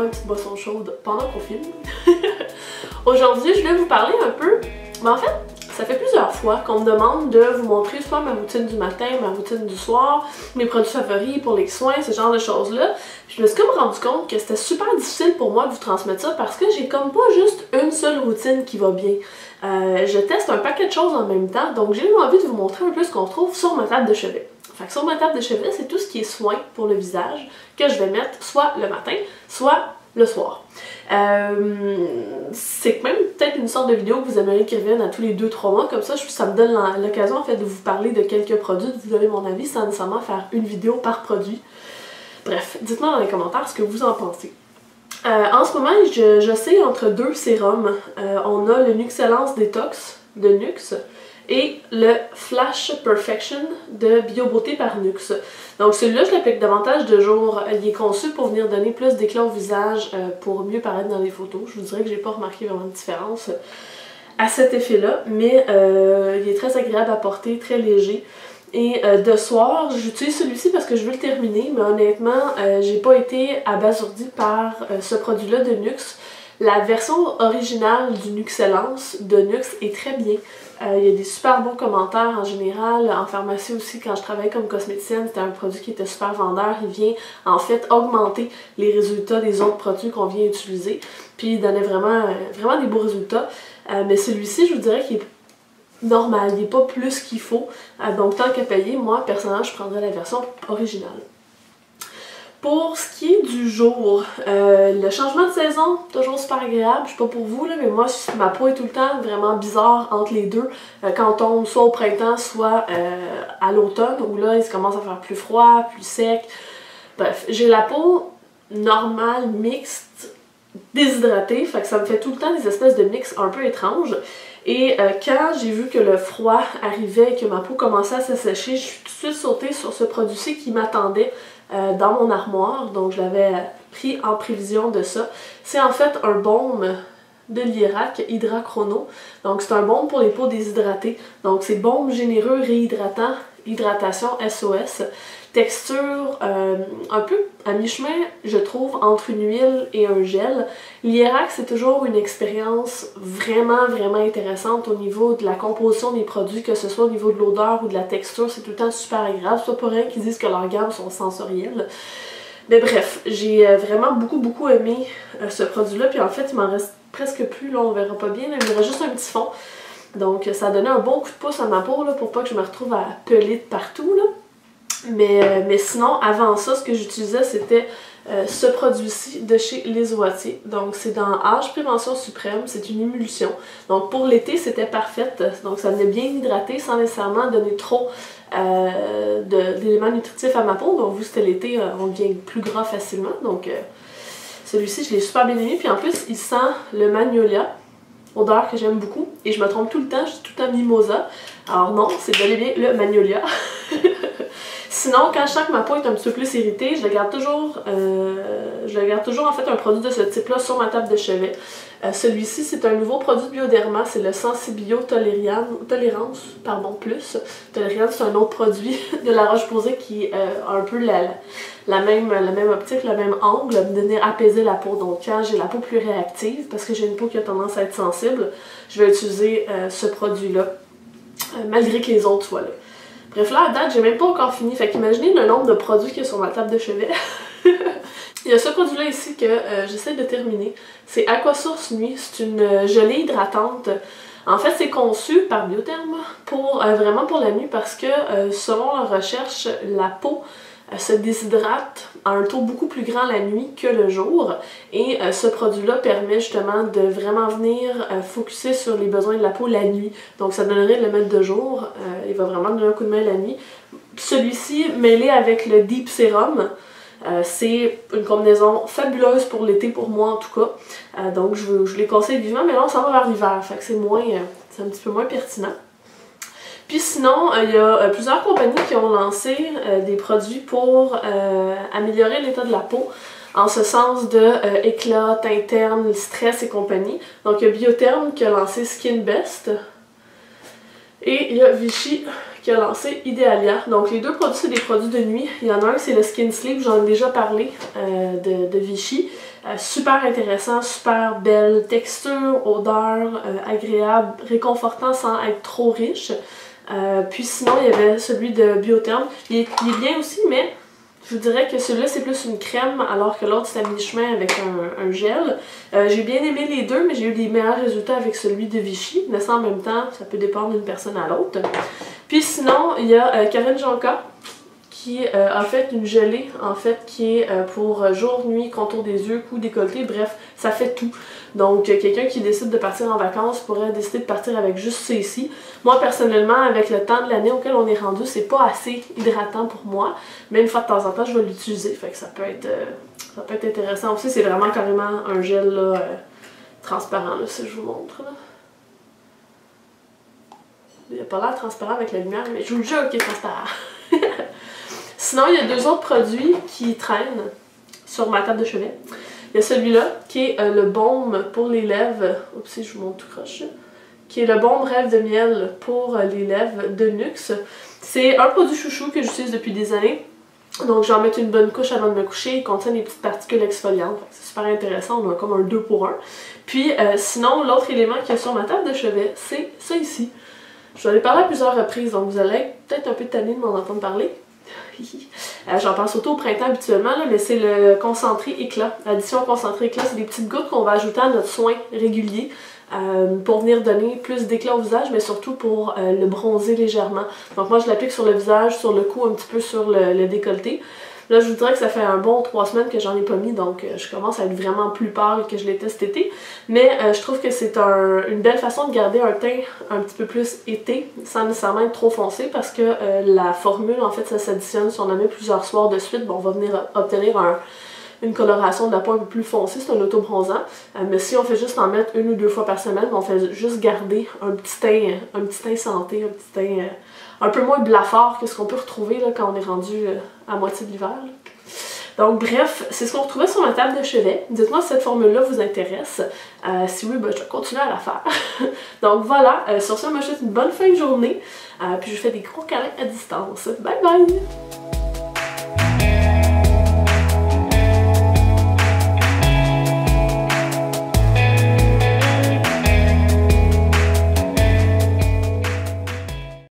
boire une petite boisson chaude pendant qu'on filme. Aujourd'hui, je vais vous parler un peu, en fait, ça fait plusieurs fois qu'on me demande de vous montrer soit ma routine du matin, ma routine du soir, mes produits favoris pour les soins, ce genre de choses-là. Je me suis comme rendu compte que c'était super difficile pour moi de vous transmettre ça parce que j'ai comme pas juste une seule routine qui va bien. Je teste un paquet de choses en même temps, donc j'ai eu envie de vous montrer un peu ce qu'on trouve sur ma table de chevet. Fait que sur ma table de chevet, c'est tout ce qui est soin pour le visage que je vais mettre soit le matin, soit le soir. C'est même peut-être une sorte de vidéo que vous aimeriez qui revienne à tous les 2-3 mois, comme ça me donne l'occasion en fait de vous parler de quelques produits, de vous donner mon avis sans nécessairement faire une vidéo par produit. Bref, dites-moi dans les commentaires ce que vous en pensez. En ce moment, je sais entre deux sérums. On a le Nuxellance Detox de Nux et le Flash Perfection de Bio Beauté par Nux. Donc celui-là, je l'applique davantage de jour. Il est conçu pour venir donner plus d'éclat au visage pour mieux paraître dans les photos. Je vous dirais que j'ai pas remarqué vraiment de différence à cet effet-là, mais il est très agréable à porter, très léger. Et de soir, j'utilise celui-ci parce que je veux le terminer, mais honnêtement, j'ai pas été abasourdie par ce produit-là de Nux. La version originale du Nuxellance de Nux est très bien. Il y a des super bons commentaires en général. En pharmacie aussi, quand je travaillais comme cosméticienne, c'était un produit qui était super vendeur. Il vient en fait augmenter les résultats des autres produits qu'on vient utiliser. Puis il donnait vraiment des beaux résultats. Mais celui-ci, je vous dirais qu'il est normal, il n'est pas plus qu'il faut. Donc tant qu'à payer, moi personnellement, je prendrais la version originale. Pour ce qui est du jour, le changement de saison, toujours super agréable. Je sais pas pour vous, là, mais moi, ma peau est tout le temps vraiment bizarre entre les deux. Quand on tombe soit au printemps, soit à l'automne, où là, il commence à faire plus froid, plus sec. Bref, j'ai la peau normale, mixte, déshydratée, fait que ça me fait tout le temps des espèces de mix un peu étranges. Et quand j'ai vu que le froid arrivait et que ma peau commençait à s'assécher, je suis tout de suite sautée sur ce produit-ci qui m'attendait dans mon armoire. Donc je l'avais pris en prévision de ça. C'est en fait un baume de Lierac Hydra-Chrono. Donc c'est un baume pour les peaux déshydratées. Donc c'est baume généreux, réhydratant, hydratation SOS. Texture un peu à mi-chemin, je trouve, entre une huile et un gel. Lierac, c'est toujours une expérience vraiment intéressante au niveau de la composition des produits, que ce soit au niveau de l'odeur ou de la texture, c'est tout le temps super agréable. C'est pas pour rien qu'ils disent que leurs gammes sont sensorielles. Mais bref, j'ai vraiment beaucoup aimé ce produit-là, puis en fait, il m'en reste presque plus, là, on verra pas bien, là, il me reste juste un petit fond. Donc ça a donné un bon coup de pouce à ma peau, là, pour pas que je me retrouve à peler de partout, là. Mais sinon, avant ça, ce que j'utilisais, c'était ce produit-ci de chez Les Oitiers. Donc c'est dans Âge Prévention Suprême, c'est une émulsion. Donc pour l'été, c'était parfait. Donc ça venait bien hydrater sans nécessairement donner trop d'éléments nutritifs à ma peau. Donc vu que c'était l'été, on devient plus gras facilement. Donc celui-ci, je l'ai super bien aimé. Puis en plus, il sent le magnolia. Odeur que j'aime beaucoup. Et je me trompe tout le temps, je dis tout le temps mimosa. Alors non, c'est bel et bien le magnolia. Sinon, quand je sens que ma peau est un petit peu plus irritée, je garde toujours en fait un produit de ce type-là sur ma table de chevet. Celui-ci, c'est un nouveau produit de Bioderma, c'est le Sensibio Tolérance, plus. Tolérance, c'est un autre produit de La Roche-Posay qui a un peu la même optique, le même angle, de venir apaiser la peau. Donc quand j'ai la peau plus réactive, parce que j'ai une peau qui a tendance à être sensible, je vais utiliser ce produit-là, malgré que les autres soient là. Bref, là, à date, j'ai même pas encore fini. Fait qu'imaginez le nombre de produits qu'il y a sur ma table de chevet. Il y a ce produit-là ici que j'essaie de terminer. C'est Aquasource Nuit. C'est une gelée hydratante. En fait, c'est conçu par Biotherm pour vraiment pour la nuit parce que selon la recherche, la peau se déshydrate à un taux beaucoup plus grand la nuit que le jour. Et ce produit-là permet justement de vraiment venir focusser sur les besoins de la peau la nuit. Donc ça donnerait de le mettre de jour. Il va vraiment donner un coup de main la nuit. Celui-ci, mêlé avec le Deep Serum, c'est une combinaison fabuleuse pour l'été pour moi en tout cas. Donc je les conseille vivement, mais là on s'en va vers l'hiver. Fait que c'est un petit peu moins pertinent. Puis sinon, il y a plusieurs compagnies qui ont lancé des produits pour améliorer l'état de la peau, en ce sens de éclat, teint terne, stress et compagnie. Donc il y a Biotherm qui a lancé Skin Best, et il y a Vichy qui a lancé Idealia. Donc les deux produits, c'est des produits de nuit. Il y en a un, c'est le Skin Sleep, j'en ai déjà parlé, de Vichy. Super intéressant, super belle texture, odeur, agréable, réconfortant sans être trop riche. Puis sinon, il y avait celui de Biotherm. Il est bien aussi, mais je vous dirais que celui-là, c'est plus une crème, alors que l'autre, c'est à mi-chemin avec un gel. J'ai bien aimé les deux, mais j'ai eu des meilleurs résultats avec celui de Vichy. Mais ça, en même temps, ça peut dépendre d'une personne à l'autre. Puis sinon, il y a Karen Janka, qui a fait une gelée, en fait, qui est pour jour, nuit, contour des yeux, cou, décolleté, bref, ça fait tout. Donc, quelqu'un qui décide de partir en vacances pourrait décider de partir avec juste ceci. Moi, personnellement, avec le temps de l'année auquel on est rendu, c'est pas assez hydratant pour moi, mais une fois de temps en temps, je vais l'utiliser, fait que ça peut être intéressant aussi. C'est vraiment carrément un gel, là, transparent, là, si je vous montre, là. Il n'a pas l'air transparent avec la lumière, mais je vous le jure qu'il est transparent. Sinon, il y a deux autres produits qui traînent sur ma table de chevet. Il y a celui-là, qui est le baume pour les lèvres. Oups, je vous montre tout croche. Qui est le baume Rêve de miel pour les lèvres de Nuxe. C'est un produit chouchou que j'utilise depuis des années. Donc, j'en mets une bonne couche avant de me coucher. Il contient des petites particules exfoliantes. C'est super intéressant. On a comme un 2 pour 1. Puis, sinon, l'autre élément qu'il y a sur ma table de chevet, c'est ça ici. Je vous en ai parlé à plusieurs reprises, donc vous allez peut-être un peu tanné de m'en entendre parler. J'en pense surtout au printemps habituellement, là, mais c'est le concentré éclat. L'addition concentré éclat, c'est des petites gouttes qu'on va ajouter à notre soin régulier pour venir donner plus d'éclat au visage, mais surtout pour le bronzer légèrement. Donc moi, je l'applique sur le visage, sur le cou, un petit peu sur le décolleté. Là, je vous dirais que ça fait un bon 3 semaines que j'en ai pas mis, donc je commence à être vraiment plus pâle que je l'étais cet été. Mais je trouve que c'est une belle façon de garder un teint un petit peu plus été, sans nécessairement être trop foncé, parce que la formule, en fait, ça s'additionne. Si on en met plusieurs soirs de suite, bon, on va venir obtenir une coloration de la peau un peu plus foncée, c'est un auto-bronzant. Mais si on fait juste en mettre 1 ou 2 fois par semaine, on fait juste garder un petit teint santé, un petit teint un peu moins blafard que ce qu'on peut retrouver là, quand on est rendu à moitié de l'hiver. Donc bref, c'est ce qu'on retrouvait sur ma table de chevet. Dites-moi si cette formule-là vous intéresse. Si oui, ben, je vais continuer à la faire. Donc voilà, sur ça, moi je vous souhaite une bonne fin de journée. Puis je vous fais des gros câlins à distance. Bye bye!